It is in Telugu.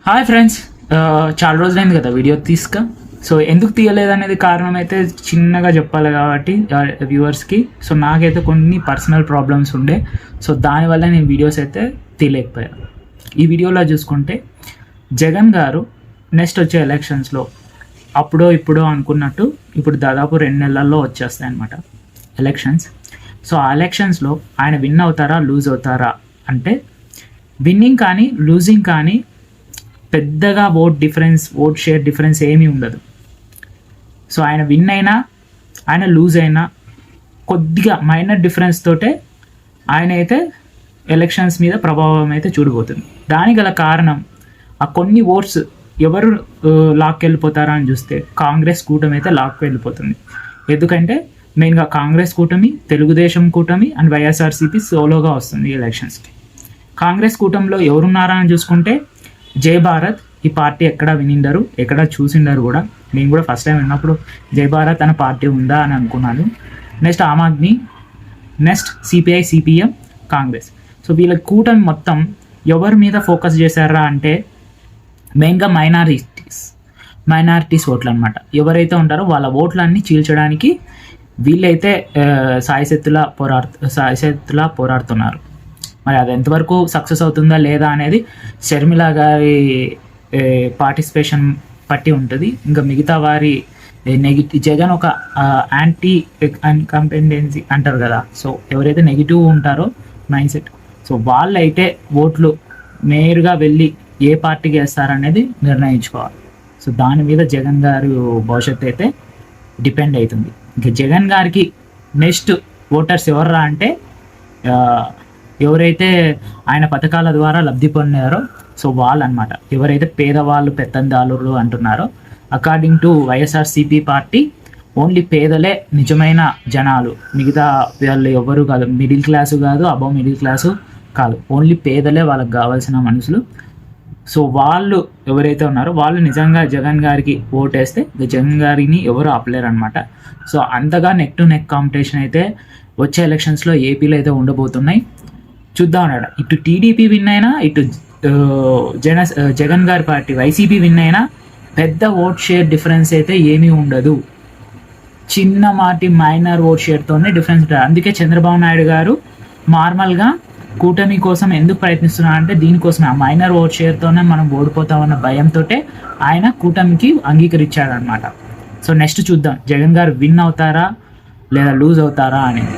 హాయ్ ఫ్రెండ్స్, చాలా రోజులైంది కదా వీడియో తీసుక. సో ఎందుకు తీయలేదు అనేది కారణం అయితే చిన్నగా చెప్పాలి కాబట్టి వ్యూవర్స్కి. సో నాకైతే కొన్ని పర్సనల్ ప్రాబ్లమ్స్ ఉండే, సో దానివల్ల నేను వీడియోస్ అయితే తీయలేకపోయాను. ఈ వీడియోలో చూసుకుంటే జగన్ గారు నెక్స్ట్ వచ్చే ఎలక్షన్స్లో అప్పుడో ఇప్పుడో అనుకున్నట్టు ఇప్పుడు దాదాపు 2 నెలల్లో వచ్చేస్తాయి అన్నమాట ఎలక్షన్స్. సో ఆ ఎలక్షన్స్లో ఆయన విన్ అవుతారా లూజ్ అవుతారా అంటే, విన్నింగ్ కానీ లూజింగ్ కానీ పెద్దగా ఓట్ షేర్ డిఫరెన్స్ ఏమీ ఉండదు. సో ఆయన విన్ అయినా ఆయన లూజ్ అయినా కొద్దిగా మైనర్ డిఫరెన్స్ తోటే ఆయన అయితే ఎలక్షన్స్ మీద ప్రభావం అయితే చూడబోతుంది. దానికి గల కారణం ఆ కొన్ని ఓట్స్ ఎవరు లాక్కెళ్ళిపోతారా అని చూస్తే కాంగ్రెస్ కూటమి అయితే లాక్కెళ్ళిపోతుంది. ఎందుకంటే మెయిన్గా కాంగ్రెస్ కూటమి, తెలుగుదేశం కూటమి అండ్ వైఎస్ఆర్సీపీ సోలోగా వస్తుంది ఈ ఎలక్షన్స్కి. కాంగ్రెస్ కూటమిలో ఎవరున్నారా అని చూసుకుంటే జై భారత్, ఈ పార్టీ ఎక్కడ వినిండరు, ఎక్కడ చూసిండరు కూడా. నేను కూడా ఫస్ట్ టైం విన్నప్పుడు జై భారత్ అనే పార్టీ ఉందా అని అనుకున్నాను. Next Aam Aadmi, next CPI, CPM, Congress. So వీళ్ళ కూటమి మొత్తం ఎవరి మీద ఫోకస్ చేశారా అంటే మెయిన్గా మైనారిటీస్ ఓట్లు అనమాట. ఎవరైతే ఉంటారో వాళ్ళ ఓట్లన్నీ చీల్చడానికి వీళ్ళైతే సాయశక్తులా పోరాడుతున్నారు. మరి అది ఎంతవరకు సక్సెస్ అవుతుందా లేదా అనేది షర్మిల గారి పార్టిసిపేషన్ పట్టి ఉంటుంది. ఇంకా మిగతా వారి జగన్ ఒక యాంటీ కంపెండెన్సీ అంటారు కదా, సో ఎవరైతే నెగిటివ్ ఉంటారో మైండ్ సెట్, సో వాళ్ళైతే ఓట్లు నేరుగా వెళ్ళి ఏ పార్టీకి వేస్తారనేది నిర్ణయించుకోవాలి. సో దాని మీద జగన్ గారి భవిష్యత్తు అయితే డిపెండ్ అవుతుంది. ఇంకా జగన్ గారికి నెక్స్ట్ ఓటర్స్ ఎవర్రా అంటే ఎవరైతే ఆయన పథకాల ద్వారా లబ్ధి పొందారో సో వాళ్ళు అనమాట. ఎవరైతే పేదవాళ్ళు పెత్తందారులు అంటున్నారో, according to YSRCP party only పేదలే నిజమైన జనాలు, మిగతా వాళ్ళు ఎవరు కాదు, మిడిల్ క్లాసు కాదు, అబవ్ మిడిల్ క్లాసు కాదు, ఓన్లీ పేదలే వాళ్ళకి కావాల్సిన మనుషులు. సో వాళ్ళు ఎవరైతే ఉన్నారో వాళ్ళు నిజంగా జగన్ గారికి ఓటేస్తే జగన్ గారిని ఎవరు ఆపలేరు అనమాట. సో అంతగా నెక్ టు నెక్ కాంపిటీషన్ అయితే వచ్చే ఎలక్షన్స్లో ఏపీలో అయితే ఉండబోతున్నాయి. చూద్దాం అన్నాడు. ఇటు టీడీపీ విన్ అయినా, ఇటు జగన్ గారి పార్టీ వైసీపీ విన్ అయినా పెద్ద ఓట్ షేర్ డిఫరెన్స్ అయితే ఏమీ ఉండదు. చిన్న మైనర్ ఓట్ షేర్తోనే డిఫరెన్స్ ఉంటుంది. అందుకే చంద్రబాబు నాయుడు గారు నార్మల్గా కూటమి కోసం ఎందుకు ప్రయత్నిస్తున్నారంటే దీనికోసమే, ఆ మైనర్ ఓట్ షేర్తోనే మనం ఓడిపోతామన్న భయంతో ఆయన కూటమికి అంగీకరించాడనమాట. సో నెక్స్ట్ చూద్దాం జగన్ గారు విన్ అవుతారా లేదా లూజ్ అవుతారా అనేది.